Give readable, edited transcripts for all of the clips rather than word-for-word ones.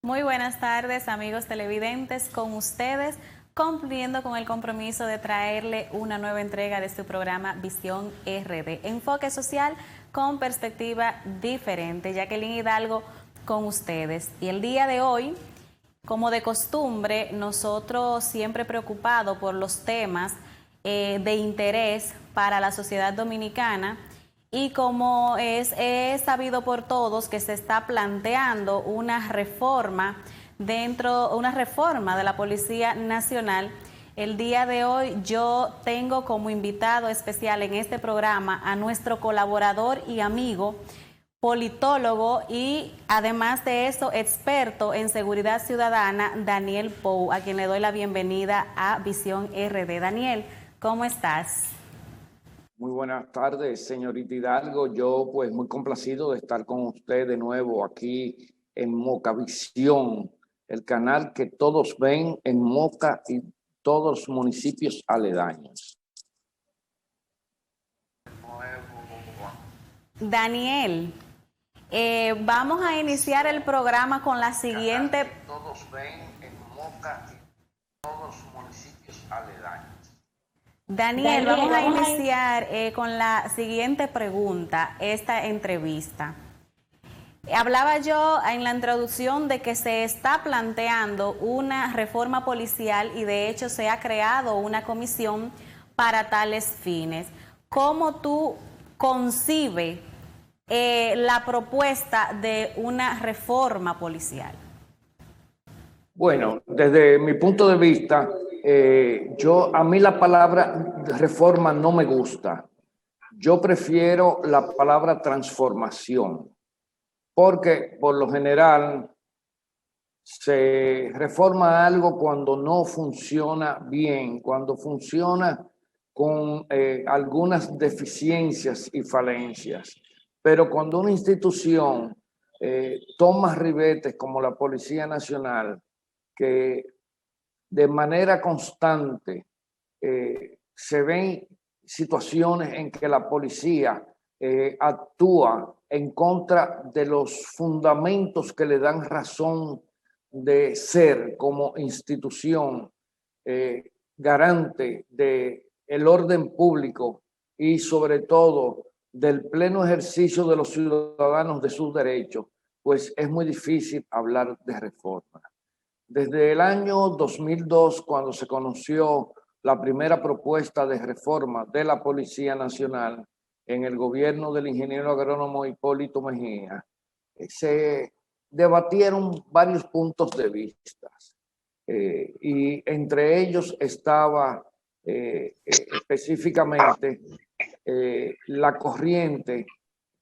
Muy buenas tardes, amigos televidentes, con ustedes, cumpliendo con el compromiso de traerle una nueva entrega de su programa Visión RD, enfoque social con perspectiva diferente. Jacqueline Hidalgo con ustedes. Y el día de hoy, como de costumbre, nosotros siempre preocupados por los temas de interés para la sociedad dominicana. Y como es sabido por todos que se está planteando una reforma de la Policía Nacional, el día de hoy yo tengo como invitado especial en este programa a nuestro colaborador y amigo, politólogo y además de eso experto en seguridad ciudadana, Daniel Pou, a quien le doy la bienvenida a Visión RD. Daniel, ¿cómo estás? Muy buenas tardes, señorita Hidalgo. Yo pues muy complacido de estar con usted de nuevo aquí en Moca Visión, el canal que todos ven en Moca y todos los municipios aledaños. Daniel, vamos a iniciar el programa con la siguiente. Todos ven en Moca y todos los municipios aledaños. Daniel, vamos a iniciar con la siguiente pregunta, esta entrevista. Hablaba yo en la introducción de que se está planteando una reforma policial y de hecho se ha creado una comisión para tales fines. ¿Cómo tú concibes la propuesta de una reforma policial? Bueno, desde mi punto de vista, a mí la palabra reforma no me gusta. Yo prefiero la palabra transformación, porque por lo general se reforma algo cuando no funciona bien, cuando funciona con algunas deficiencias y falencias. Pero cuando una institución toma ribetes como la Policía Nacional, que de manera constante se ven situaciones en que la policía actúa en contra de los fundamentos que le dan razón de ser como institución garante del orden público y sobre todo del pleno ejercicio de los ciudadanos de sus derechos, pues es muy difícil hablar de reforma. Desde el año 2002, cuando se conoció la primera propuesta de reforma de la Policía Nacional en el gobierno del ingeniero agrónomo Hipólito Mejía, se debatieron varios puntos de vista y entre ellos estaba específicamente la corriente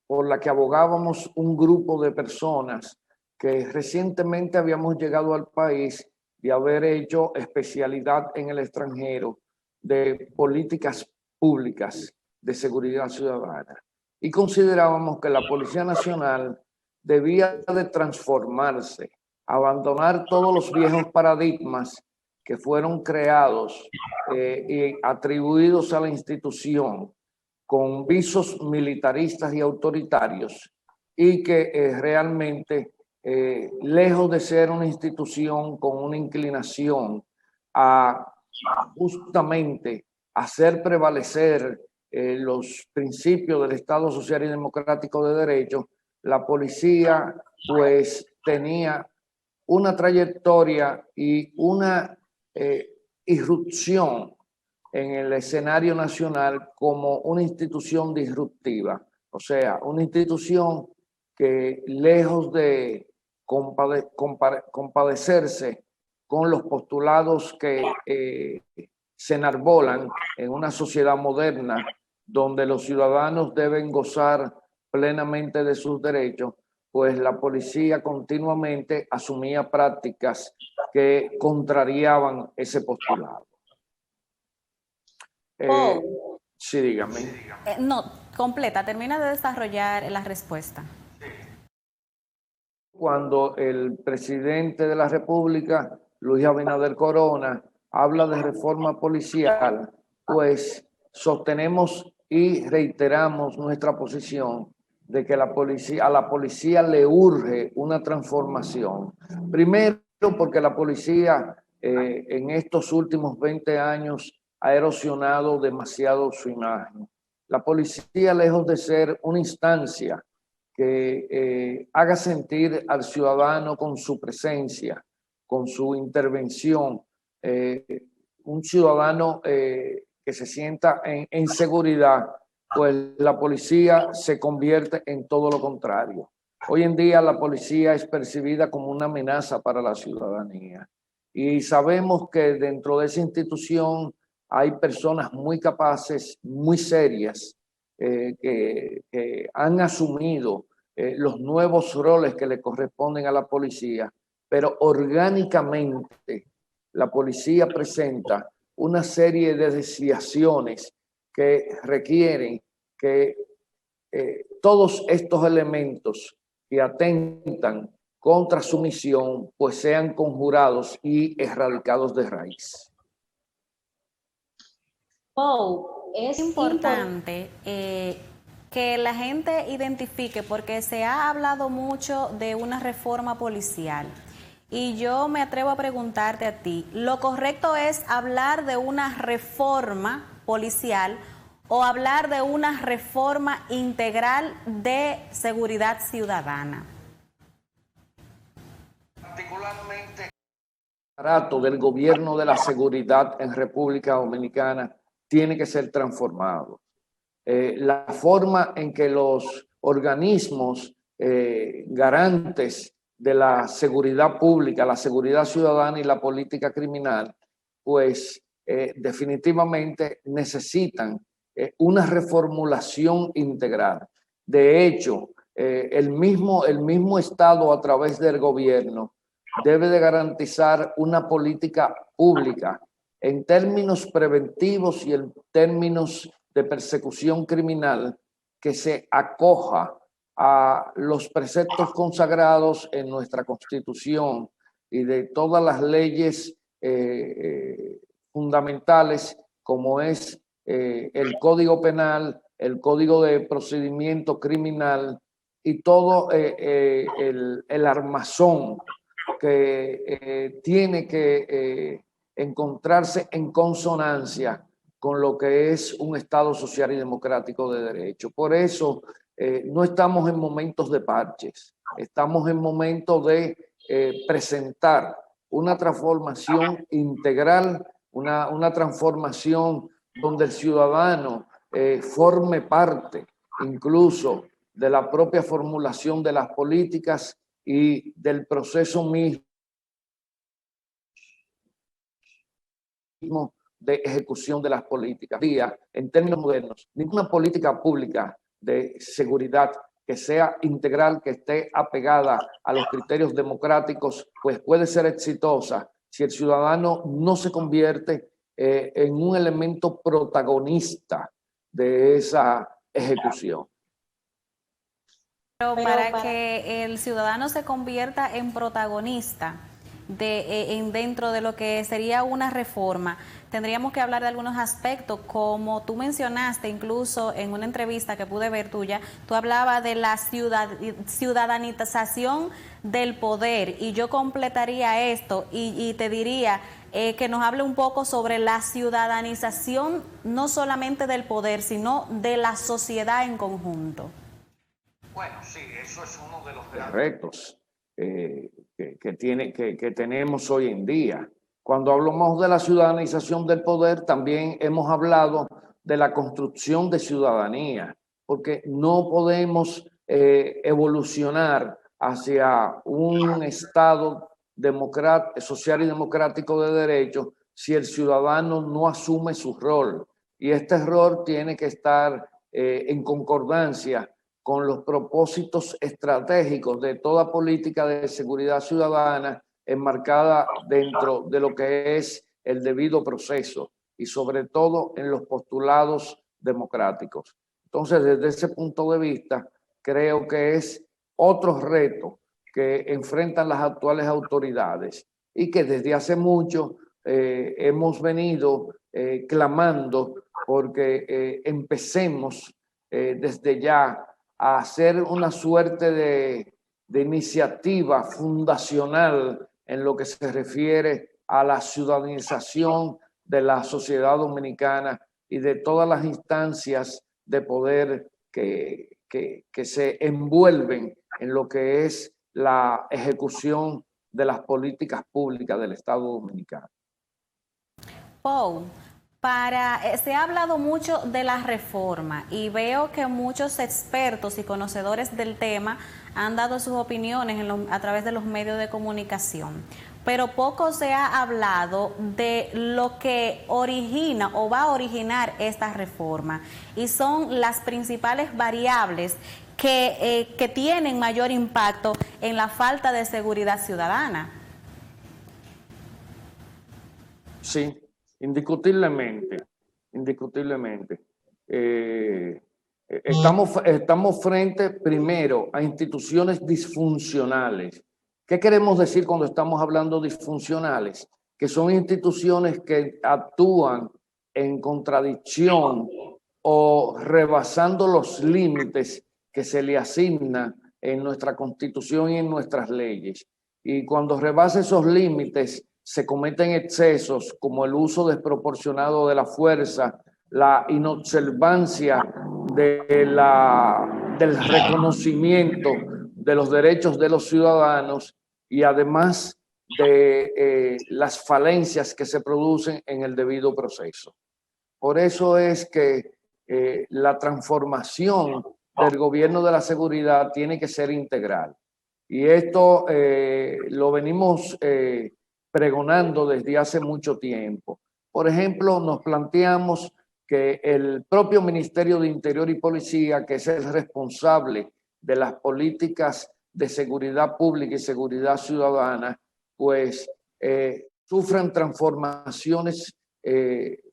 por la que abogábamos un grupo de personas que recientemente habíamos llegado al país de haber hecho especialidad en el extranjero de políticas públicas de seguridad ciudadana. Y considerábamos que la Policía Nacional debía de transformarse, abandonar todos los viejos paradigmas que fueron creados y atribuidos a la institución con visos militaristas y autoritarios y que realmente lejos de ser una institución con una inclinación a justamente hacer prevalecer los principios del Estado Social y Democrático de Derecho, la policía pues tenía una trayectoria y una irrupción en el escenario nacional como una institución disruptiva, o sea, una institución que lejos de compadecerse con los postulados que se enarbolan en una sociedad moderna donde los ciudadanos deben gozar plenamente de sus derechos, pues la policía continuamente asumía prácticas que contrariaban ese postulado. Sí, dígame. No, completa, termina de desarrollar la respuesta. Cuando el presidente de la República, Luis Abinader Corona, habla de reforma policial, pues sostenemos y reiteramos nuestra posición de que a la policía le urge una transformación. Primero, porque la policía en estos últimos 20 años ha erosionado demasiado su imagen. La policía, lejos de ser una instancia que haga sentir al ciudadano con su presencia, con su intervención, un ciudadano que se sienta en seguridad, pues la policía se convierte en todo lo contrario. Hoy en día la policía es percibida como una amenaza para la ciudadanía y sabemos que dentro de esa institución hay personas muy capaces, muy serias, que han asumido los nuevos roles que le corresponden a la policía, pero orgánicamente la policía presenta una serie de desviaciones que requieren que todos estos elementos que atentan contra su misión pues sean conjurados y erradicados de raíz. Es importante que la gente identifique, porque se ha hablado mucho de una reforma policial. Y yo me atrevo a preguntarte a ti, ¿lo correcto es hablar de una reforma policial o hablar de una reforma integral de seguridad ciudadana? Particularmente el aparato del gobierno de la seguridad en República Dominicana tiene que ser transformado. La forma en que los organismos garantes de la seguridad pública, la seguridad ciudadana y la política criminal, pues definitivamente necesitan una reformulación integral. De hecho, el mismo Estado a través del gobierno debe de garantizar una política pública en términos preventivos y en términos de persecución criminal que se acoja a los preceptos consagrados en nuestra Constitución y de todas las leyes fundamentales, como es el Código Penal, el Código de Procedimiento Criminal y todo el armazón que tiene que encontrarse en consonancia con lo que es un Estado social y democrático de derecho. Por eso no estamos en momentos de parches, estamos en momentos de presentar una transformación integral, una transformación donde el ciudadano forme parte incluso de la propia formulación de las políticas y del proceso mismo de ejecución de las políticas. En términos modernos, ninguna política pública de seguridad que sea integral, que esté apegada a los criterios democráticos, pues puede ser exitosa si el ciudadano no se convierte en un elemento protagonista de esa ejecución. Pero para que el ciudadano se convierta en protagonista dentro de lo que sería una reforma, tendríamos que hablar de algunos aspectos, como tú mencionaste incluso en una entrevista que pude ver tuya, tú hablabas de la ciudadanización del poder, y yo completaría esto y te diría que nos hable un poco sobre la ciudadanización no solamente del poder, sino de la sociedad en conjunto. Bueno, sí, eso es uno de los retos que tenemos hoy en día. Cuando hablamos de la ciudadanización del poder, también hemos hablado de la construcción de ciudadanía, porque no podemos evolucionar hacia un Estado social y democrático de derecho si el ciudadano no asume su rol. Y este rol tiene que estar en concordancia con los propósitos estratégicos de toda política de seguridad ciudadana enmarcada dentro de lo que es el debido proceso y sobre todo en los postulados democráticos. Entonces, desde ese punto de vista, creo que es otro reto que enfrentan las actuales autoridades y que desde hace mucho hemos venido clamando porque empecemos desde ya a hacer una suerte de iniciativa fundacional en lo que se refiere a la ciudadanización de la sociedad dominicana y de todas las instancias de poder que se envuelven en lo que es la ejecución de las políticas públicas del Estado dominicano. Paul, se ha hablado mucho de la reforma y veo que muchos expertos y conocedores del tema han dado sus opiniones a través de los medios de comunicación, pero poco se ha hablado de lo que origina o va a originar esta reforma, y son las principales variables que tienen mayor impacto en la falta de seguridad ciudadana. Sí, indiscutiblemente, indiscutiblemente. Estamos frente primero a instituciones disfuncionales. ¿Qué queremos decir cuando estamos hablando disfuncionales? Que son instituciones que actúan en contradicción o rebasando los límites que se le asignan en nuestra Constitución y en nuestras leyes. Y cuando rebasa esos límites, se cometen excesos como el uso desproporcionado de la fuerza, la inobservancia del reconocimiento de los derechos de los ciudadanos y además de las falencias que se producen en el debido proceso. Por eso es que la transformación del gobierno de la seguridad tiene que ser integral. Y esto lo venimos pregonando desde hace mucho tiempo. Por ejemplo, nos planteamos que el propio Ministerio de Interior y Policía, que es el responsable de las políticas de seguridad pública y seguridad ciudadana, pues sufran transformaciones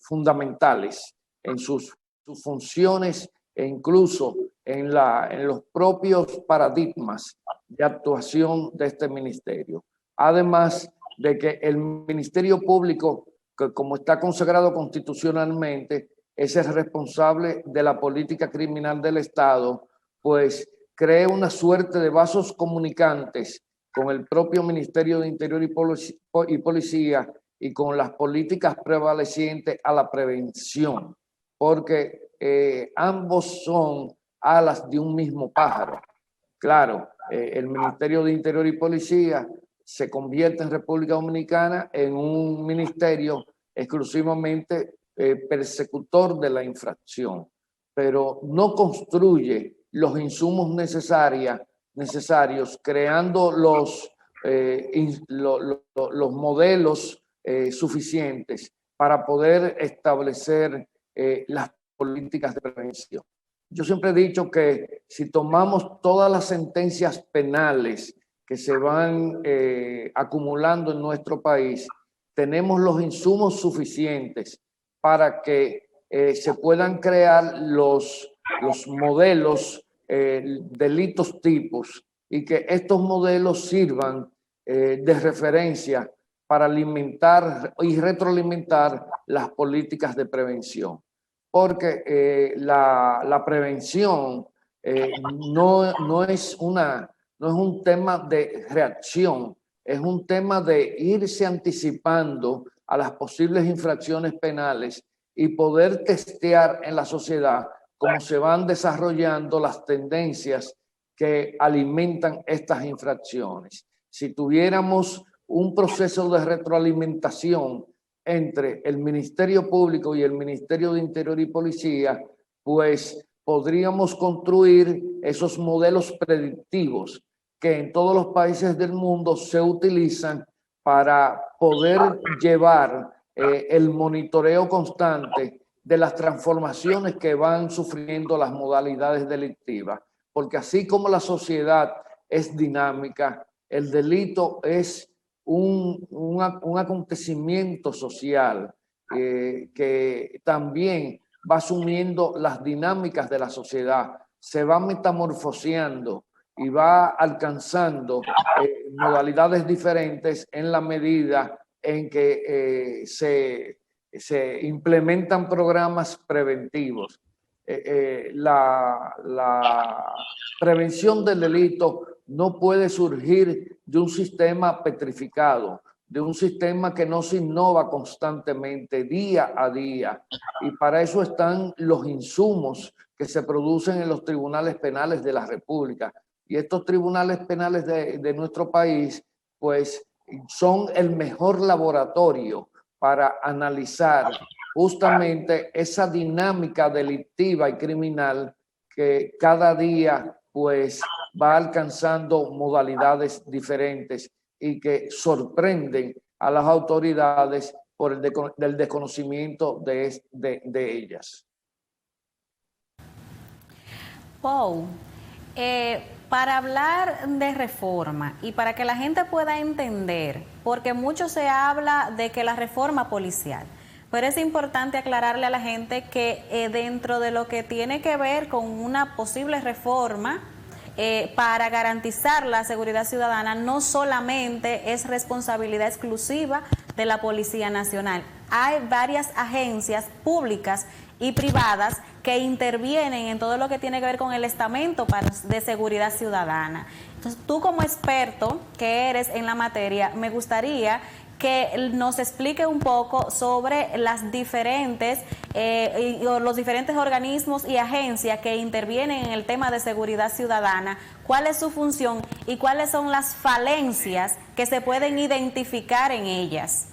fundamentales en sus funciones e incluso en los propios paradigmas de actuación de este ministerio. Además de que el Ministerio Público, que como está consagrado constitucionalmente, es el responsable de la política criminal del Estado, pues cree una suerte de vasos comunicantes con el propio Ministerio de Interior y Policía y con las políticas prevalecientes a la prevención, porque ambos son alas de un mismo pájaro. Claro, el Ministerio de Interior y Policía se convierte en República Dominicana en un ministerio exclusivamente persecutor de la infracción, pero no construye los insumos necesarios, creando los modelos suficientes para poder establecer las políticas de prevención. Yo siempre he dicho que si tomamos todas las sentencias penales que se van acumulando en nuestro país, tenemos los insumos suficientes para que se puedan crear los modelos, delitos tipos, y que estos modelos sirvan de referencia para alimentar y retroalimentar las políticas de prevención. Porque la prevención no es un tema de reacción, es un tema de irse anticipando a las posibles infracciones penales y poder testear en la sociedad cómo se van desarrollando las tendencias que alimentan estas infracciones. Si tuviéramos un proceso de retroalimentación entre el Ministerio Público y el Ministerio de Interior y Policía, pues podríamos construir esos modelos predictivos que en todos los países del mundo se utilizan para poder llevar el monitoreo constante de las transformaciones que van sufriendo las modalidades delictivas. Porque así como la sociedad es dinámica, el delito es un acontecimiento social que también va asumiendo las dinámicas de la sociedad, se va metamorfoseando y va alcanzando modalidades diferentes en la medida en que se implementan programas preventivos. la prevención del delito no puede surgir de un sistema petrificado, de un sistema que no se innova constantemente, día a día. Y para eso están los insumos que se producen en los tribunales penales de la República. Y estos tribunales penales de nuestro país, pues, son el mejor laboratorio para analizar justamente esa dinámica delictiva y criminal que cada día, pues, va alcanzando modalidades diferentes y que sorprenden a las autoridades por el desconocimiento de ellas. Pou, para hablar de reforma y para que la gente pueda entender, porque mucho se habla de que la reforma policial, pero es importante aclararle a la gente que dentro de lo que tiene que ver con una posible reforma para garantizar la seguridad ciudadana, no solamente es responsabilidad exclusiva de la Policía Nacional. Hay varias agencias públicas y privadas que intervienen en todo lo que tiene que ver con el estamento de seguridad ciudadana. Entonces, tú como experto que eres en la materia, me gustaría que nos explique un poco sobre las diferentes, los diferentes organismos y agencias que intervienen en el tema de seguridad ciudadana, cuál es su función y cuáles son las falencias que se pueden identificar en ellas.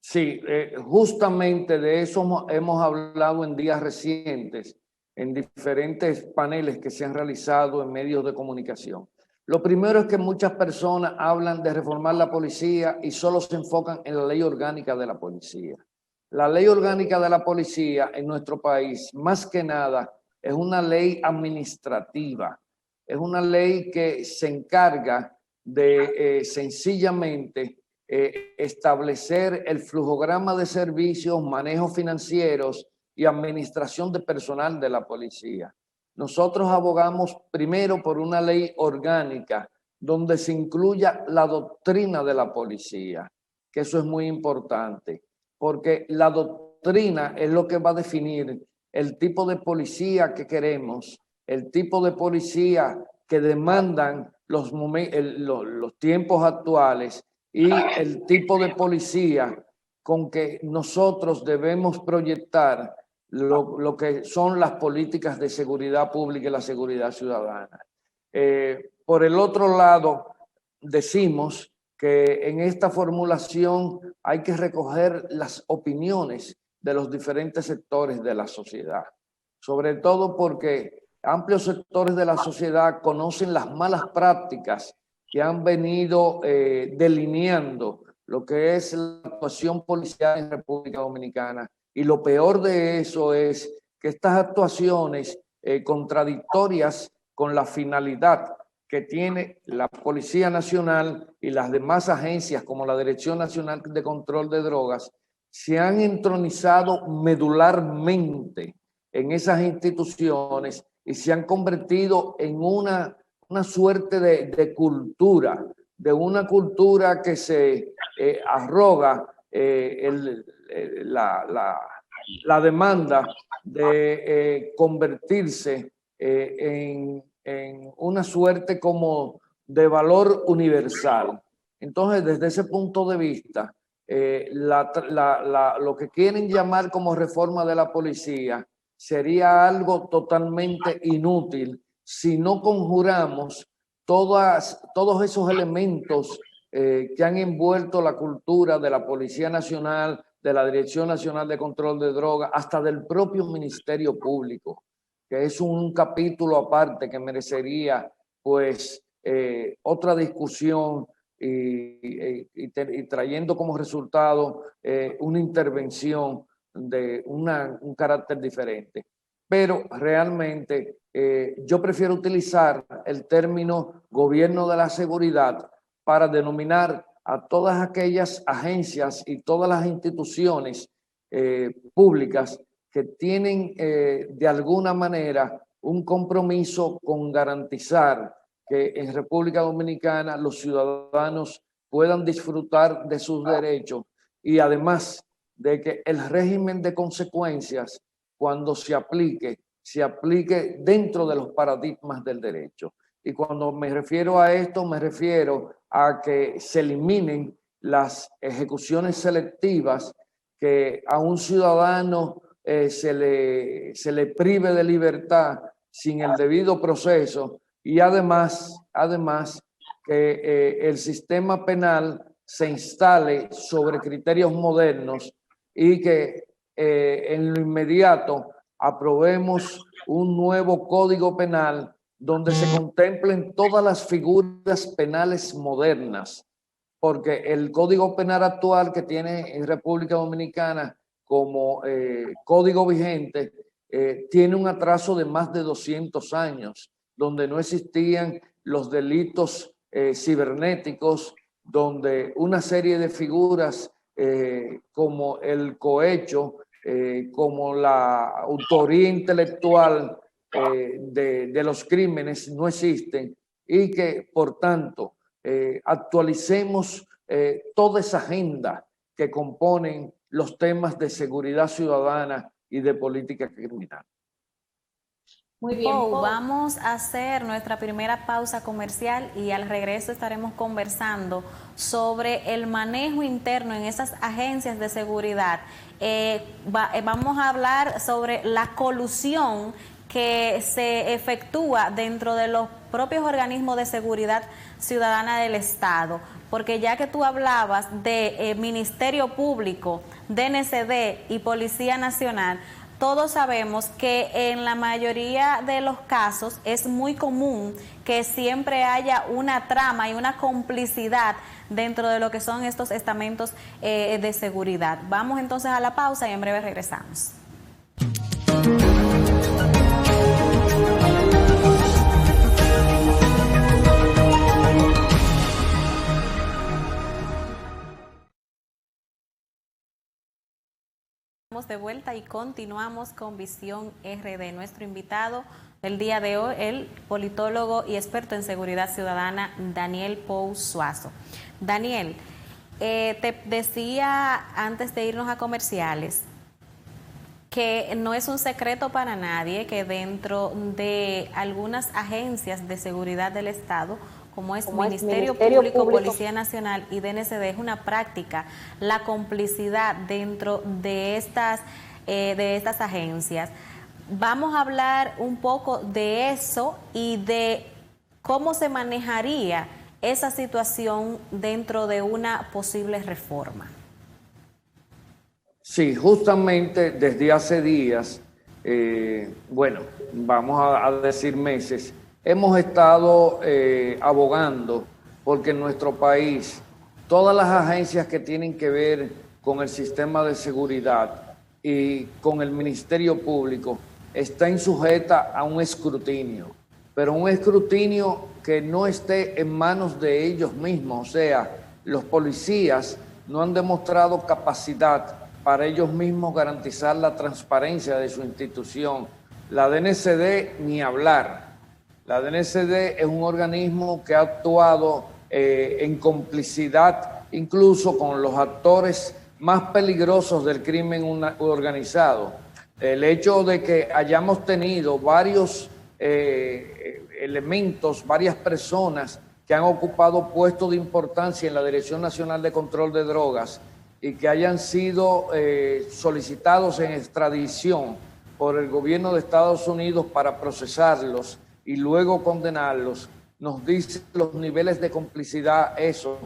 Sí, justamente de eso hemos hablado en días recientes, en diferentes paneles que se han realizado en medios de comunicación. Lo primero es que muchas personas hablan de reformar la policía y solo se enfocan en la ley orgánica de la policía. La ley orgánica de la policía en nuestro país, más que nada, es una ley administrativa. Es una ley que se encarga de sencillamente establecer el flujograma de servicios, manejos financieros y administración de personal de la policía. Nosotros abogamos primero por una ley orgánica donde se incluya la doctrina de la policía, que eso es muy importante, porque la doctrina es lo que va a definir el tipo de policía que queremos, el tipo de policía que demandan los tiempos actuales y el tipo de policía con que nosotros debemos proyectar lo que son las políticas de seguridad pública y la seguridad ciudadana. Por el otro lado, decimos que en esta formulación hay que recoger las opiniones de los diferentes sectores de la sociedad, sobre todo porque amplios sectores de la sociedad conocen las malas prácticas que han venido delineando lo que es la actuación policial en República Dominicana. Y lo peor de eso es que estas actuaciones contradictorias con la finalidad que tiene la Policía Nacional y las demás agencias como la Dirección Nacional de Control de Drogas se han entronizado medularmente en esas instituciones y se han convertido en una suerte de cultura, de una cultura que se arroga la demanda de convertirse en una suerte como de valor universal. Entonces, desde ese punto de vista, lo que quieren llamar como reforma de la policía sería algo totalmente inútil si no conjuramos todos esos elementos que han envuelto la cultura de la Policía Nacional, de la Dirección Nacional de Control de Drogas, hasta del propio Ministerio Público, que es un capítulo aparte que merecería pues otra discusión y trayendo como resultado una intervención de un carácter diferente. Pero realmente yo prefiero utilizar el término gobierno de la seguridad para denominar a todas aquellas agencias y todas las instituciones públicas que tienen de alguna manera un compromiso con garantizar que en República Dominicana los ciudadanos puedan disfrutar de sus derechos y además de que el régimen de consecuencias, cuando se aplique dentro de los paradigmas del derecho. Y cuando me refiero a esto, me refiero a que se eliminen las ejecuciones selectivas, que a un ciudadano se le prive de libertad sin el debido proceso, y además que el sistema penal se instale sobre criterios modernos y que en lo inmediato aprobemos un nuevo código penal donde se contemplen todas las figuras penales modernas, porque el código penal actual que tiene en República Dominicana como código vigente tiene un atraso de más de 200 años, donde no existían los delitos cibernéticos, donde una serie de figuras como el cohecho, como la autoría intelectual de los crímenes no existen, y que por tanto actualicemos toda esa agenda que componen los temas de seguridad ciudadana y de política criminal. Muy bien, Paul, vamos a hacer nuestra primera pausa comercial y al regreso estaremos conversando sobre el manejo interno en esas agencias de seguridad. Vamos a hablar sobre la colusión que se efectúa dentro de los propios organismos de seguridad ciudadana del Estado, porque ya que tú hablabas de Ministerio Público, DNCD y Policía Nacional, todos sabemos que en la mayoría de los casos es muy común que siempre haya una trama y una complicidad dentro de lo que son estos estamentos de seguridad. Vamos entonces a la pausa y en breve regresamos. De vuelta y continuamos con Visión RD. Nuestro invitado del día de hoy, el politólogo y experto en seguridad ciudadana, Daniel Pou Suazo. Daniel, te decía antes de irnos a comerciales que no es un secreto para nadie que dentro de algunas agencias de seguridad del Estado, como es Ministerio Público, Policía Nacional y DNCD, es una práctica la complicidad dentro de estas agencias. Vamos a hablar un poco de eso y de cómo se manejaría esa situación dentro de una posible reforma. Sí, justamente desde hace días, vamos a decir meses, hemos estado abogando porque en nuestro país todas las agencias que tienen que ver con el sistema de seguridad y con el Ministerio Público están sujetas a un escrutinio, pero un escrutinio que no esté en manos de ellos mismos. O sea, los policías no han demostrado capacidad para ellos mismos garantizar la transparencia de su institución. La DNCD ni hablar. La DNCD es un organismo que ha actuado en complicidad incluso con los actores más peligrosos del crimen organizado. El hecho de que hayamos tenido varios elementos, varias personas que han ocupado puestos de importancia en la Dirección Nacional de Control de Drogas y que hayan sido solicitados en extradición por el gobierno de Estados Unidos para procesarlos y luego condenarlos, nos dice los niveles de complicidad eso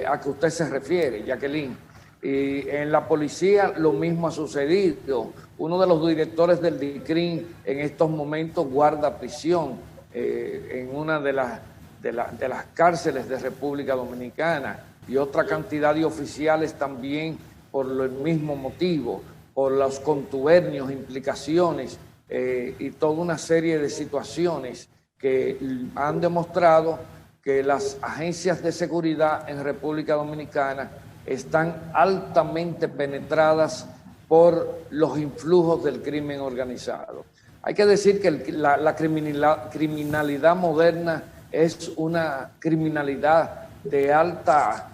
a que usted se refiere, Jacqueline. Y en la policía lo mismo ha sucedido. Uno de los directores del DICRIM en estos momentos guarda prisión en una de las cárceles de República Dominicana, y otra cantidad de oficiales también por el mismo motivo, por los contubernios, implicaciones y toda una serie de situaciones que han demostrado que las agencias de seguridad en República Dominicana están altamente penetradas por los influjos del crimen organizado. Hay que decir que la criminalidad moderna es una criminalidad de alta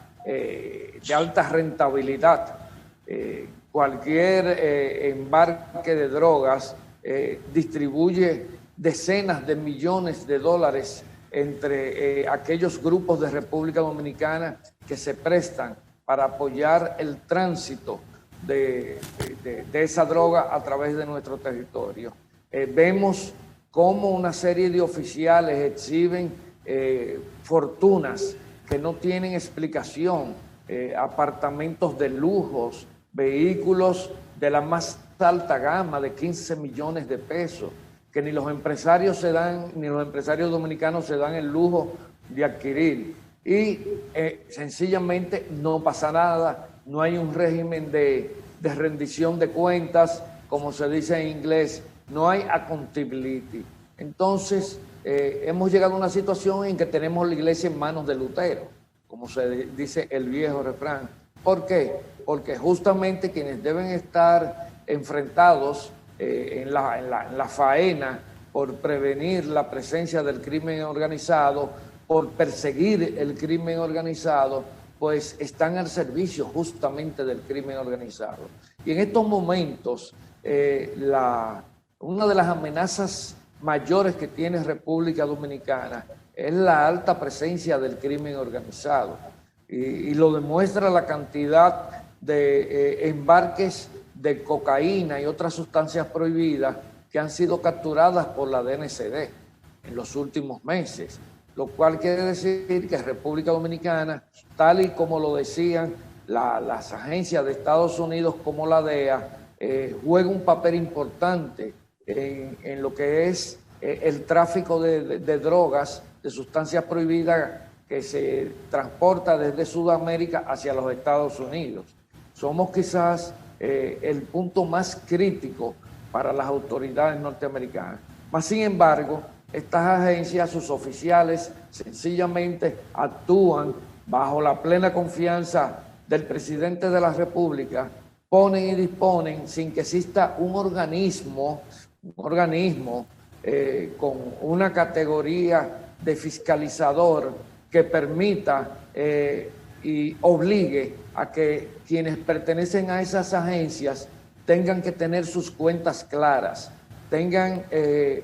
rentabilidad. cualquier embarque de drogas distribuye decenas de millones de dólares entre aquellos grupos de República Dominicana que se prestan para apoyar el tránsito de esa droga a través de nuestro territorio. Vemos cómo una serie de oficiales exhiben fortunas que no tienen explicación, apartamentos de lujos, vehículos de la más alta gama de 15 millones de pesos, que ni los empresarios dominicanos se dan el lujo de adquirir. Y sencillamente no pasa nada, no hay un régimen de rendición de cuentas, como se dice en inglés, no hay accountability. Entonces, hemos llegado a una situación en que tenemos la iglesia en manos de Lutero, como se dice el viejo refrán. ¿Por qué? Porque justamente quienes deben estar enfrentados en la faena por prevenir la presencia del crimen organizado, por perseguir el crimen organizado, pues están al servicio justamente del crimen organizado. Y en estos momentos, una de las amenazas mayores que tiene República Dominicana es la alta presencia del crimen organizado. Y lo demuestra la cantidad de embarques de cocaína y otras sustancias prohibidas que han sido capturadas por la DNCD en los últimos meses, lo cual quiere decir que República Dominicana, tal y como lo decían las agencias de Estados Unidos como la DEA, juega un papel importante en lo que es el tráfico de drogas, de sustancias prohibidas que se transporta desde Sudamérica hacia los Estados Unidos. Somos quizás el punto más crítico para las autoridades norteamericanas. Mas, sin embargo, estas agencias, sus oficiales, sencillamente actúan bajo la plena confianza del presidente de la República, ponen y disponen sin que exista un organismo con una categoría de fiscalizador que permita y obligue a que quienes pertenecen a esas agencias tengan que tener sus cuentas claras, tengan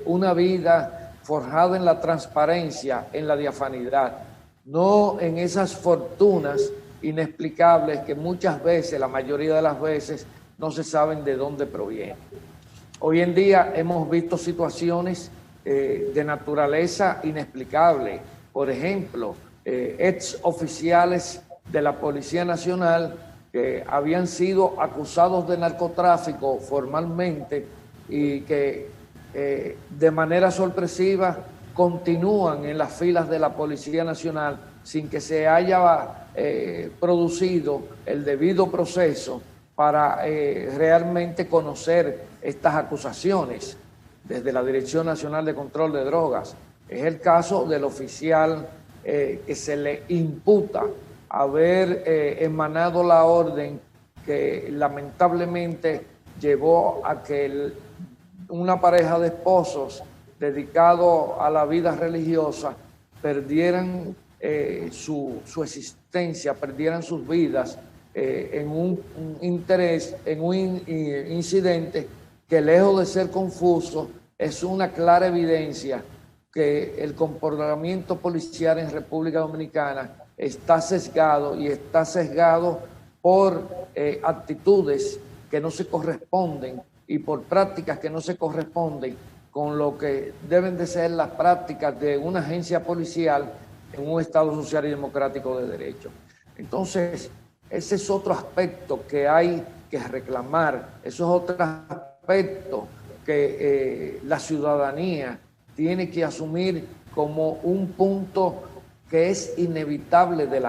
una vida forjada en la transparencia, en la diafanidad, no en esas fortunas inexplicables que muchas veces, la mayoría de las veces, no se saben de dónde provienen. Hoy en día hemos visto situaciones de naturaleza inexplicable. Por ejemplo, ex oficiales de la Policía Nacional que habían sido acusados de narcotráfico formalmente y que de manera sorpresiva continúan en las filas de la Policía Nacional sin que se haya producido el debido proceso para realmente conocer estas acusaciones desde la Dirección Nacional de Control de Drogas. Es el caso del oficial que se le imputa haber emanado la orden que lamentablemente llevó a que una pareja de esposos dedicados a la vida religiosa perdieran su existencia, perdieran sus vidas en un incidente que, lejos de ser confuso, es una clara evidencia que el comportamiento policial en República Dominicana está sesgado por actitudes que no se corresponden y por prácticas que no se corresponden con lo que deben de ser las prácticas de una agencia policial en un Estado social y democrático de derecho. Entonces, ese es otro aspecto que hay que reclamar, eso es otro aspecto que la ciudadanía tiene que asumir como un punto que es inevitable de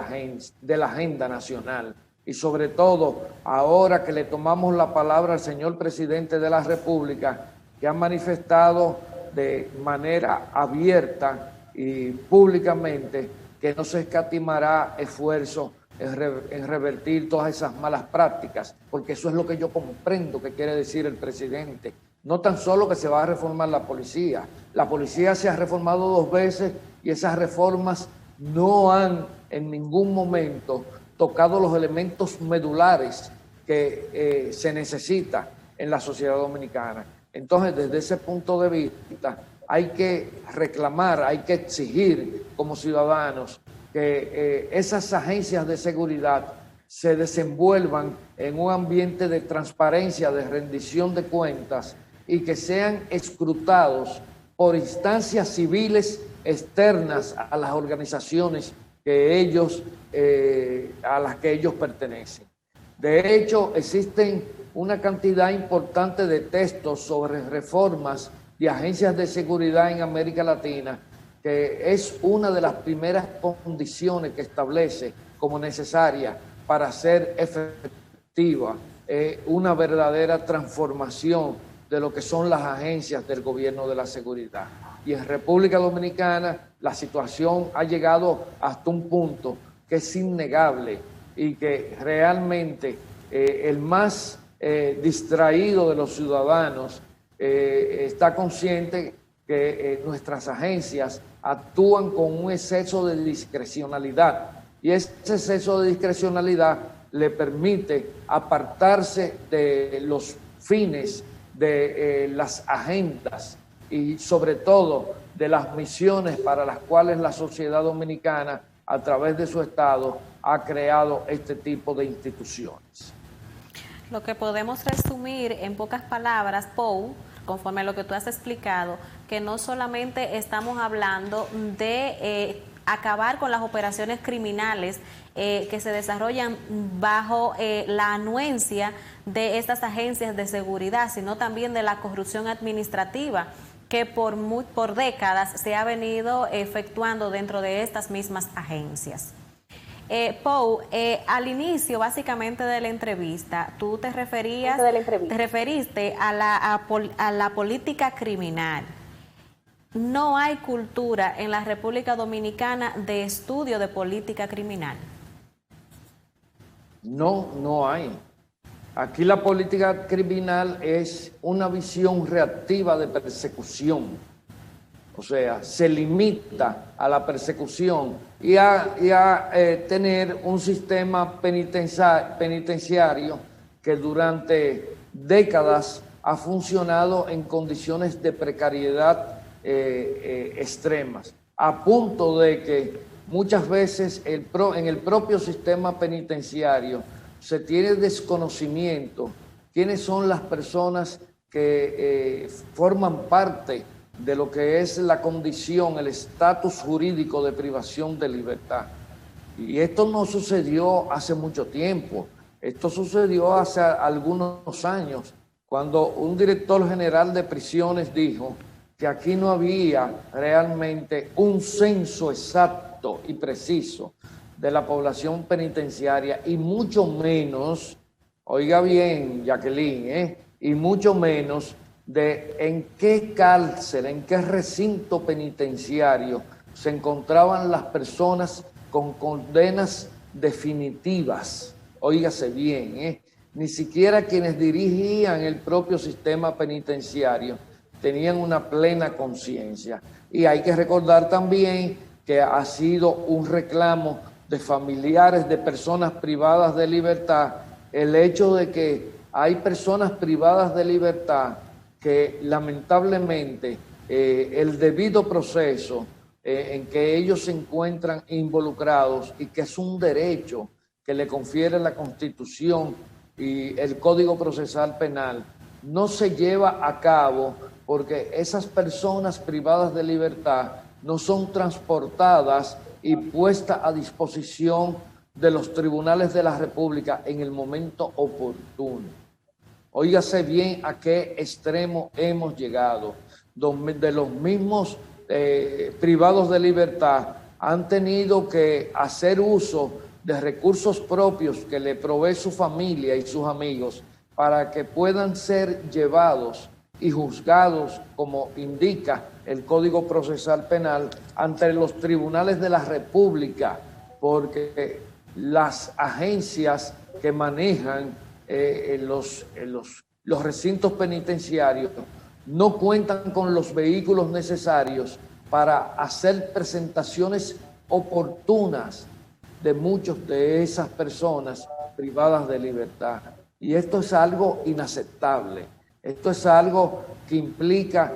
la agenda nacional. Y sobre todo, ahora que le tomamos la palabra al señor presidente de la República, que ha manifestado de manera abierta y públicamente que no se escatimará esfuerzo en revertir todas esas malas prácticas, porque eso es lo que yo comprendo que quiere decir el presidente. No tan solo que se va a reformar la policía se ha reformado 2 veces y esas reformas no han en ningún momento tocado los elementos medulares que se necesita en la sociedad dominicana. Entonces, desde ese punto de vista, hay que reclamar, hay que exigir como ciudadanos que esas agencias de seguridad se desenvuelvan en un ambiente de transparencia, de rendición de cuentas y que sean escrutados por instancias civiles externas a las organizaciones a las que ellos pertenecen. De hecho, existen una cantidad importante de textos sobre reformas de agencias de seguridad en América Latina, que es una de las primeras condiciones que establece como necesaria para ser efectiva una verdadera transformación de lo que son las agencias del gobierno de la seguridad. Y en República Dominicana la situación ha llegado hasta un punto que es innegable y que realmente el más distraído de los ciudadanos está consciente que nuestras agencias actúan con un exceso de discrecionalidad y ese exceso de discrecionalidad le permite apartarse de los fines de las agendas y sobre todo de las misiones para las cuales la sociedad dominicana a través de su Estado ha creado este tipo de instituciones. Lo que podemos resumir en pocas palabras, Paul, conforme a lo que tú has explicado, que no solamente estamos hablando de acabar con las operaciones criminales que se desarrollan bajo la anuencia de estas agencias de seguridad, sino también de la corrupción administrativa que por décadas se ha venido efectuando dentro de estas mismas agencias. Paul, al inicio básicamente de la entrevista, tú te referiste a la política criminal. No hay cultura en la República Dominicana de estudio de política criminal. No hay. Aquí la política criminal es una visión reactiva de persecución. O sea, se limita a la persecución y a tener un sistema penitenciario que durante décadas ha funcionado en condiciones de precariedad extremas, a punto de que muchas veces en el propio sistema penitenciario se tiene desconocimiento quiénes son las personas que forman parte de lo que es la condición, el estatus jurídico de privación de libertad. Y esto no sucedió hace mucho tiempo, esto sucedió hace algunos años, cuando un director general de prisiones dijo que aquí no había realmente un censo exacto y preciso de la población penitenciaria y mucho menos, oiga bien, Jacqueline, y mucho menos de en qué cárcel, en qué recinto penitenciario se encontraban las personas con condenas definitivas. Óigase bien, ni siquiera quienes dirigían el propio sistema penitenciario tenían una plena conciencia. Y hay que recordar también que ha sido un reclamo de familiares de personas privadas de libertad el hecho de que hay personas privadas de libertad que lamentablemente el debido proceso en que ellos se encuentran involucrados y que es un derecho que le confiere la Constitución y el Código Procesal Penal, no se lleva a cabo porque esas personas privadas de libertad no son transportadas y puestas a disposición de los tribunales de la República en el momento oportuno. Óigase bien a qué extremo hemos llegado, donde los mismos privados de libertad han tenido que hacer uso de recursos propios que le provee su familia y sus amigos para que puedan ser llevados y juzgados, como indica el Código Procesal Penal, ante los tribunales de la República, porque las agencias que manejan los recintos penitenciarios no cuentan con los vehículos necesarios para hacer presentaciones oportunas de muchas de esas personas privadas de libertad. Y esto es algo inaceptable. Esto es algo que implica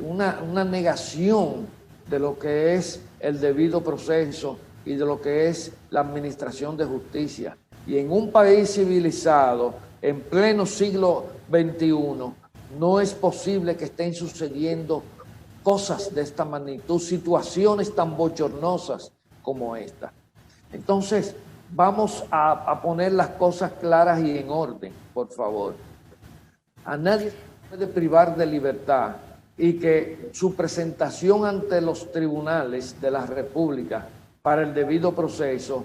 una negación de lo que es el debido proceso y de lo que es la administración de justicia. Y en un país civilizado, en pleno siglo XXI, no es posible que estén sucediendo cosas de esta magnitud, situaciones tan bochornosas como esta. Entonces, vamos a poner las cosas claras y en orden, por favor. A nadie se puede privar de libertad y que su presentación ante los tribunales de la República para el debido proceso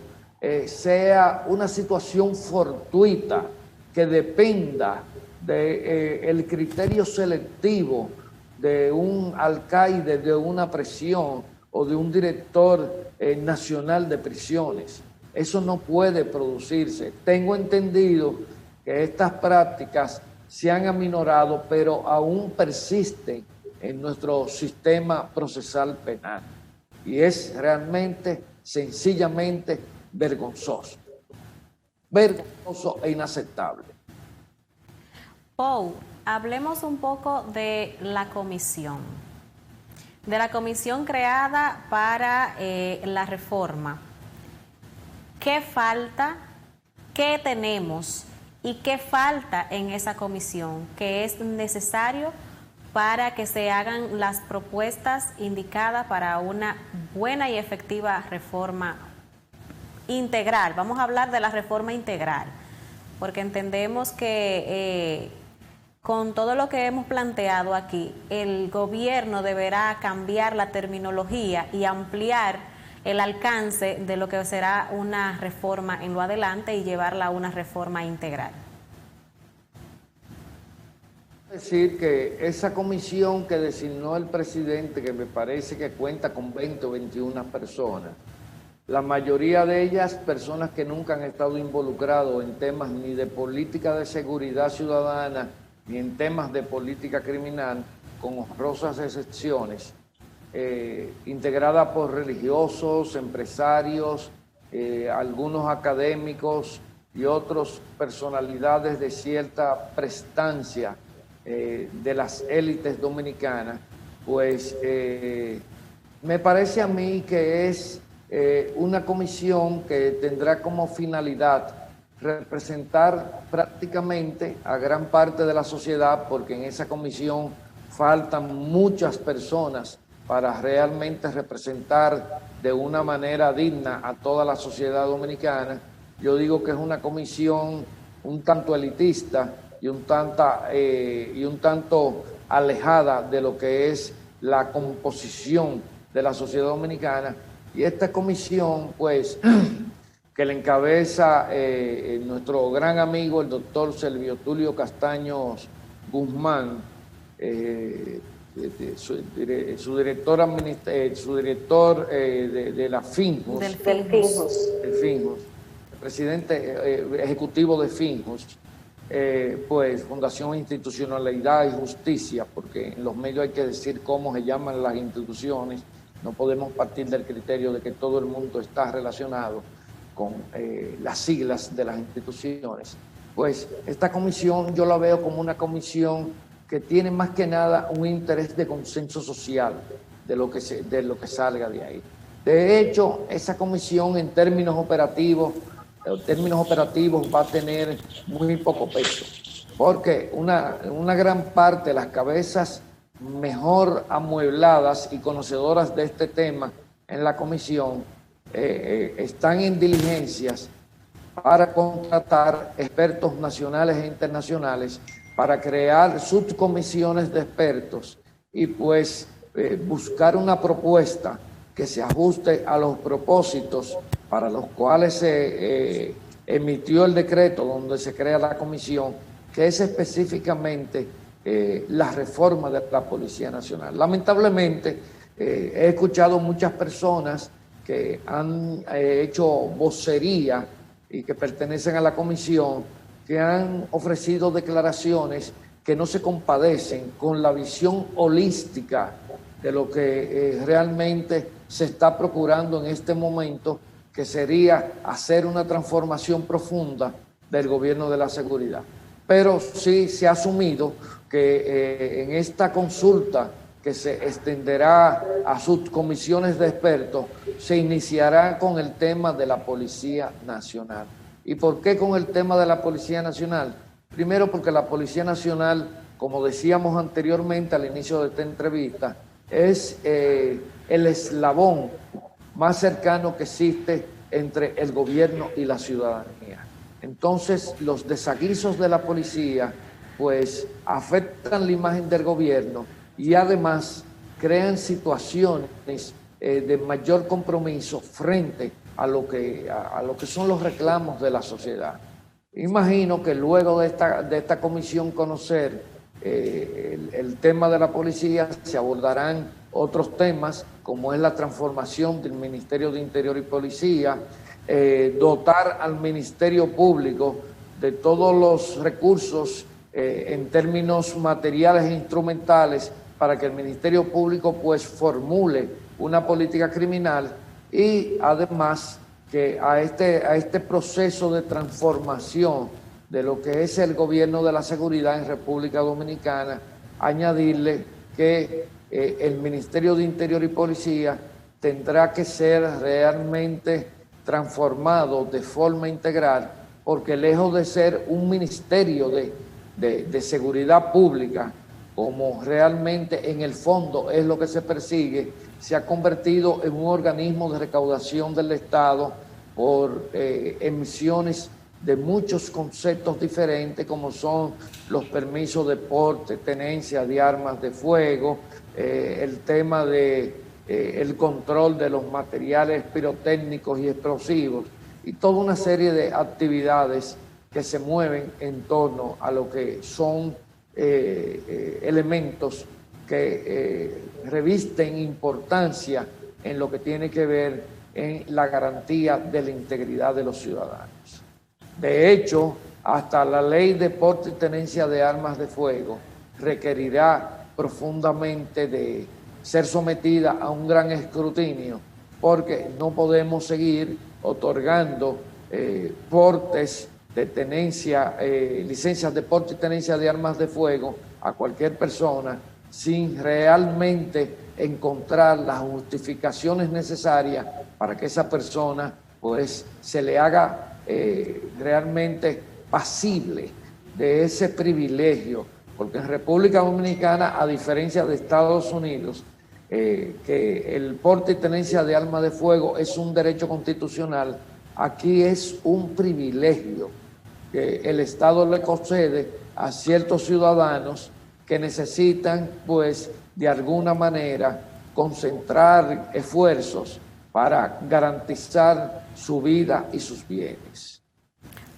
sea una situación fortuita que dependa del criterio selectivo de un alcaide, de una prisión o de un director nacional de prisiones. Eso no puede producirse. Tengo entendido que estas prácticas se han aminorado, pero aún persisten en nuestro sistema procesal penal. Y es realmente, sencillamente, vergonzoso. Vergonzoso e inaceptable. Pou, hablemos un poco de la comisión. De la comisión creada para la reforma. ¿Qué falta? ¿Qué tenemos? ¿Y qué falta en esa comisión que es necesario para que se hagan las propuestas indicadas para una buena y efectiva reforma integral? Vamos a hablar de la reforma integral, porque entendemos que con todo lo que hemos planteado aquí, el gobierno deberá cambiar la terminología y ampliar el alcance de lo que será una reforma en lo adelante y llevarla a una reforma integral. Decir que esa comisión que designó el presidente, que me parece que cuenta con 20 o 21 personas, la mayoría de ellas personas que nunca han estado involucrados en temas ni de política de seguridad ciudadana, ni en temas de política criminal, con honrosas excepciones, integrada por religiosos, empresarios, algunos académicos y otras personalidades de cierta prestancia de las élites dominicanas, pues me parece a mí que es una comisión que tendrá como finalidad representar prácticamente a gran parte de la sociedad, porque en esa comisión faltan muchas personas para realmente representar de una manera digna a toda la sociedad dominicana. Yo digo que es una comisión un tanto elitista y un tanto alejada de lo que es la composición de la sociedad dominicana. Y esta comisión, pues, que le encabeza nuestro gran amigo, el doctor Servio Tulio Castaños Guzmán, su director de la FINJUS, Del FINJUS, el presidente ejecutivo de FINJUS, pues Fundación Institucionalidad y Justicia, porque en los medios hay que decir cómo se llaman las instituciones, no podemos partir del criterio de que todo el mundo está relacionado con las siglas de las instituciones. Pues esta comisión yo la veo como una comisión que tiene más que nada un interés de consenso social de lo que salga de ahí. De hecho, esa comisión en términos operativos va a tener muy poco peso, porque una gran parte de las cabezas mejor amuebladas y conocedoras de este tema en la comisión están en diligencias para contratar expertos nacionales e internacionales para crear subcomisiones de expertos y pues buscar una propuesta que se ajuste a los propósitos para los cuales se emitió el decreto donde se crea la comisión, que es específicamente la reforma de la Policía Nacional. Lamentablemente, he escuchado muchas personas que han hecho vocería y que pertenecen a la comisión, que han ofrecido declaraciones que no se compadecen con la visión holística de lo que realmente se está procurando en este momento, que sería hacer una transformación profunda del gobierno de la seguridad. Pero sí se ha asumido que en esta consulta que se extenderá a sus comisiones de expertos, se iniciará con el tema de la Policía Nacional. ¿Y por qué con el tema de la Policía Nacional? Primero porque la Policía Nacional, como decíamos anteriormente al inicio de esta entrevista, es el eslabón más cercano que existe entre el gobierno y la ciudadanía. Entonces, los desaguisos de la policía, pues, afectan la imagen del gobierno y además crean situaciones de mayor compromiso frente a lo que son los reclamos de la sociedad. Imagino que luego de esta comisión conocer el tema de la policía, se abordarán otros temas como es la transformación del Ministerio de Interior y Policía, dotar al Ministerio Público de todos los recursos en términos materiales e instrumentales para que el Ministerio Público pues formule una política criminal y además que a este proceso de transformación de lo que es el gobierno de la seguridad en República Dominicana, añadirle que el Ministerio de Interior y Policía tendrá que ser realmente transformado de forma integral, porque lejos de ser un ministerio de seguridad pública, como realmente en el fondo es lo que se persigue, se ha convertido en un organismo de recaudación del Estado por emisiones de muchos conceptos diferentes, como son los permisos de porte, tenencia de armas de fuego, el tema de el control de los materiales pirotécnicos y explosivos, y toda una serie de actividades que se mueven en torno a lo que son elementos que revisten importancia en lo que tiene que ver en la garantía de la integridad de los ciudadanos. De hecho, hasta la ley de porte y tenencia de armas de fuego requerirá profundamente de ser sometida a un gran escrutinio, porque no podemos seguir otorgando portes de tenencia, licencias de porte y tenencia de armas de fuego a cualquier persona sin realmente encontrar las justificaciones necesarias para que esa persona pues se le haga realmente pasible de ese privilegio, porque en República Dominicana, a diferencia de Estados Unidos, que el porte y tenencia de armas de fuego es un derecho constitucional, aquí es un privilegio que el Estado le concede a ciertos ciudadanos que necesitan, pues, de alguna manera, concentrar esfuerzos para garantizar su vida y sus bienes.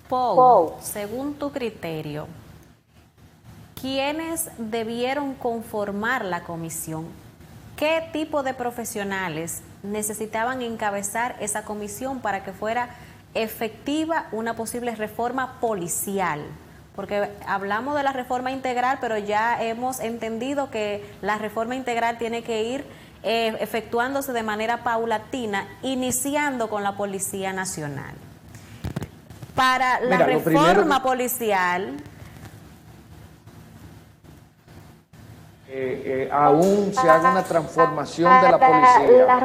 Paul, según tu criterio, ¿quiénes debieron conformar la comisión? ¿Qué tipo de profesionales necesitaban encabezar esa comisión para que fuera efectiva una posible reforma policial? Porque hablamos de la reforma integral, pero ya hemos entendido que la reforma integral tiene que ir efectuándose de manera paulatina, iniciando con la Policía Nacional. Para la reforma policial... aún se haga una transformación de la policía. La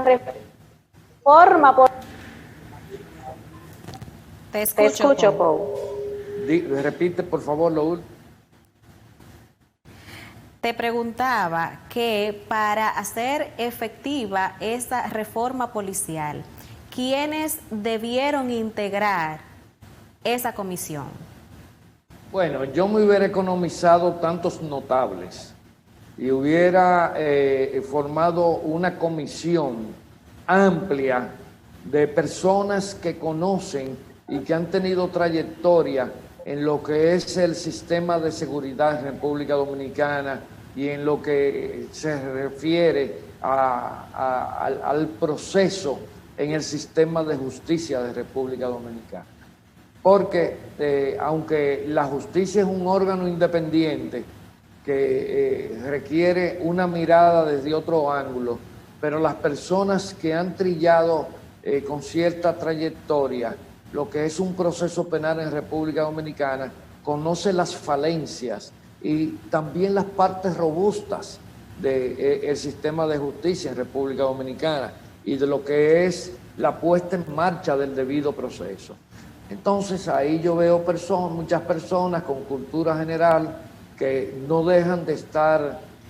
reforma Te escucho, Paul. Repite, por favor, lo último. Te preguntaba que para hacer efectiva esta reforma policial, ¿quiénes debieron integrar esa comisión? Bueno, yo me hubiera economizado tantos notables y hubiera formado una comisión amplia de personas que conocen y que han tenido trayectoria en lo que es el sistema de seguridad en República Dominicana y en lo que se refiere al proceso en el sistema de justicia de República Dominicana. Porque aunque la justicia es un órgano independiente que requiere una mirada desde otro ángulo, pero las personas que han trillado con cierta trayectoria lo que es un proceso penal en República Dominicana, conoce las falencias y también las partes robustas del sistema de justicia en República Dominicana y de lo que es la puesta en marcha del debido proceso. Entonces ahí yo veo muchas personas con cultura general que no dejan de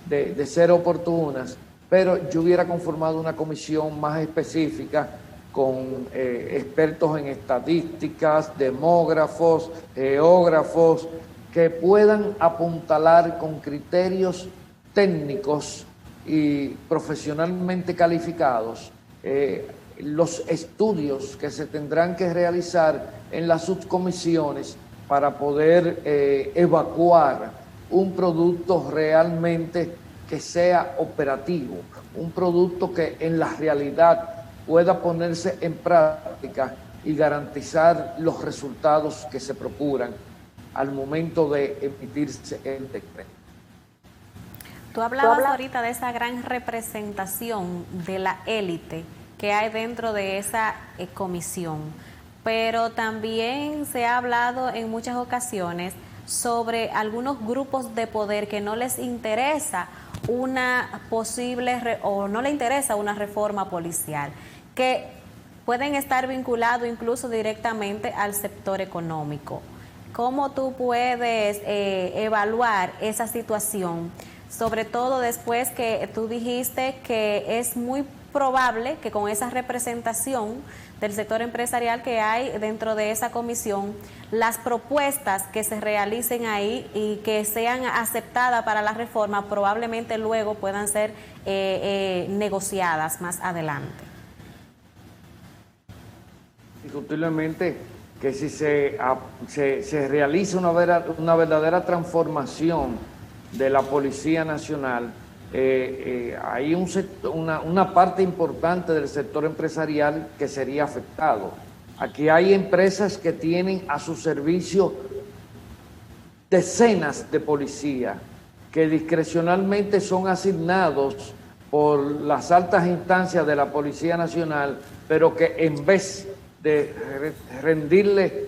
de ser oportunas, pero yo hubiera conformado una comisión más específica con expertos en estadísticas, demógrafos, geógrafos, que puedan apuntalar con criterios técnicos y profesionalmente calificados los estudios que se tendrán que realizar en las subcomisiones para poder evacuar un producto realmente que sea operativo, un producto que en la realidad pueda ponerse en práctica y garantizar los resultados que se procuran al momento de emitirse el decreto. Tú hablabas ahorita de esa gran representación de la élite que hay dentro de esa comisión, pero también se ha hablado en muchas ocasiones sobre algunos grupos de poder que no les interesa una posible o no le interesa una reforma policial, que pueden estar vinculados incluso directamente al sector económico. ¿Cómo tú puedes evaluar esa situación? Sobre todo después que tú dijiste que es muy probable que con esa representación del sector empresarial que hay dentro de esa comisión, las propuestas que se realicen ahí y que sean aceptadas para la reforma probablemente luego puedan ser negociadas más adelante. Indiscutiblemente que si se realiza una verdadera transformación de la Policía Nacional, hay una parte importante del sector empresarial que sería afectado. Aquí hay empresas que tienen a su servicio decenas de policías que discrecionalmente son asignados por las altas instancias de la Policía Nacional, pero que en vez de rendirle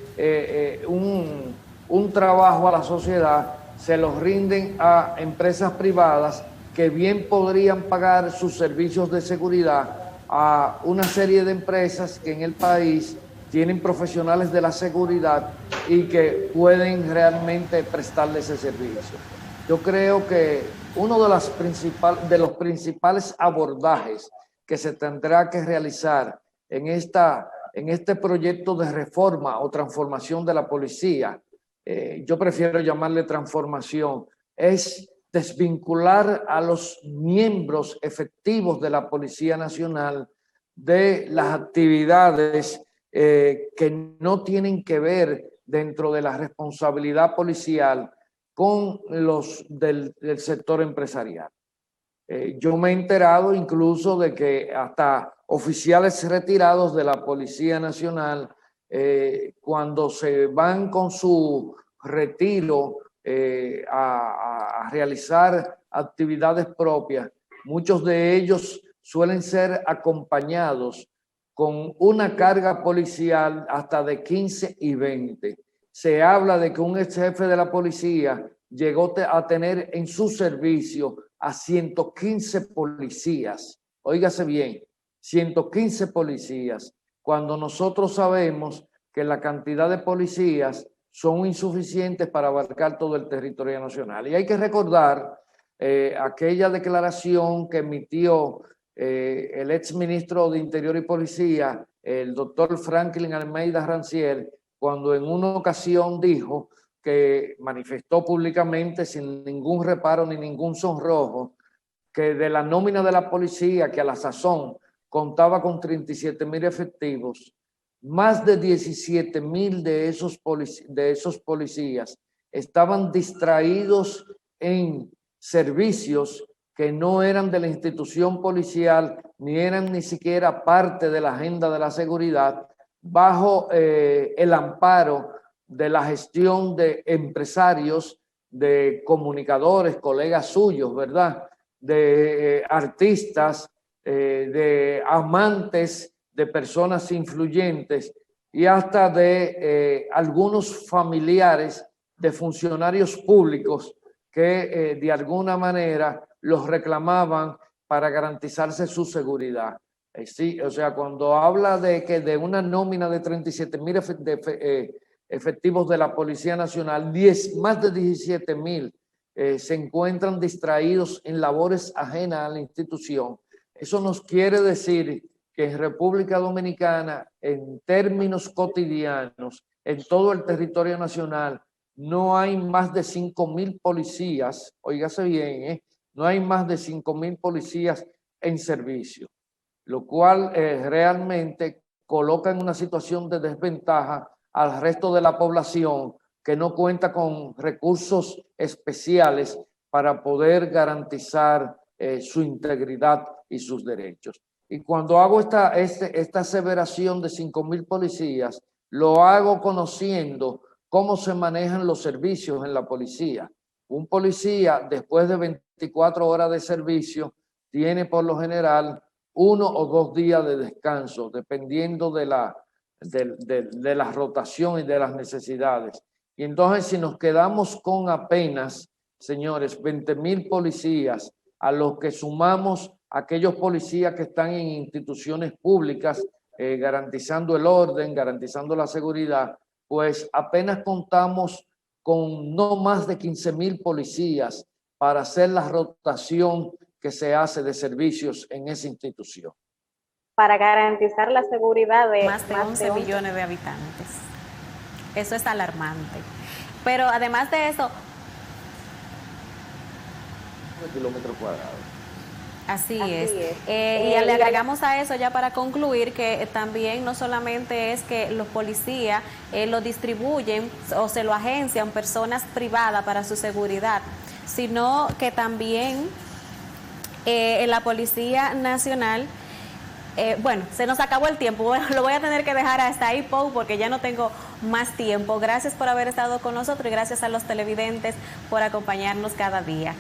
un trabajo a la sociedad, se los rinden a empresas privadas que bien podrían pagar sus servicios de seguridad a una serie de empresas que en el país tienen profesionales de la seguridad y que pueden realmente prestarle ese servicio. Yo creo que uno de los principales abordajes que se tendrá que realizar en este proyecto de reforma o transformación de la policía, yo prefiero llamarle transformación, es desvincular a los miembros efectivos de la Policía Nacional de las actividades que no tienen que ver dentro de la responsabilidad policial con los del sector empresarial. Yo me he enterado incluso de que hasta oficiales retirados de la Policía Nacional, cuando se van con su retiro a realizar actividades propias, muchos de ellos suelen ser acompañados con una carga policial hasta de 15 y 20. Se habla de que un ex jefe de la policía llegó a tener en su servicio a 115 policías. Óigase bien, 115 policías, cuando nosotros sabemos que la cantidad de policías son insuficientes para abarcar todo el territorio nacional. Y hay que recordar aquella declaración que emitió el ex ministro de Interior y Policía, el doctor Franklin Almeida Rancière, cuando en una ocasión dijo que manifestó públicamente sin ningún reparo ni ningún sonrojo que de la nómina de la policía, que a la sazón contaba con 37,000 efectivos, más de 17,000 de esos policías estaban distraídos en servicios que no eran de la institución policial, ni eran ni siquiera parte de la agenda de la seguridad, bajo el amparo de la gestión de empresarios, de comunicadores, colegas suyos, ¿verdad? De artistas, de amantes de personas influyentes y hasta de algunos familiares de funcionarios públicos que de alguna manera los reclamaban para garantizarse su seguridad. Sí, o sea, cuando habla de que de una nómina de 37,000 efectivos de la Policía Nacional, más de 17,000 se encuentran distraídos en labores ajenas a la institución. Eso nos quiere decir que en República Dominicana, en términos cotidianos, en todo el territorio nacional, no hay más de 5,000 policías, óigase bien, no hay más de 5,000 policías en servicio, lo cual realmente coloca en una situación de desventaja al resto de la población que no cuenta con recursos especiales para poder garantizar su integridad y sus derechos. Y cuando hago esta aseveración de 5,000 policías, lo hago conociendo cómo se manejan los servicios en la policía. Un policía, después de 24 horas de servicio, tiene por lo general 1 o 2 días de descanso, dependiendo de la rotación y de las necesidades. Y entonces, si nos quedamos con apenas, señores, 20,000 policías, a los que sumamos aquellos policías que están en instituciones públicas, garantizando el orden, garantizando la seguridad, pues apenas contamos con no más de 15,000 policías para hacer la rotación que se hace de servicios en esa institución. Para garantizar la seguridad de más de 11 millones de habitantes. Eso es alarmante. Pero además de eso... kilómetros cuadrados. Así es. Y le agregamos a eso, ya para concluir, que también no solamente es que los policías lo distribuyen o se lo agencian personas privadas para su seguridad, sino que también en la Policía Nacional, bueno, se nos acabó el tiempo, bueno, lo voy a tener que dejar hasta ahí, Pau, porque ya no tengo más tiempo. Gracias por haber estado con nosotros y gracias a los televidentes por acompañarnos cada día.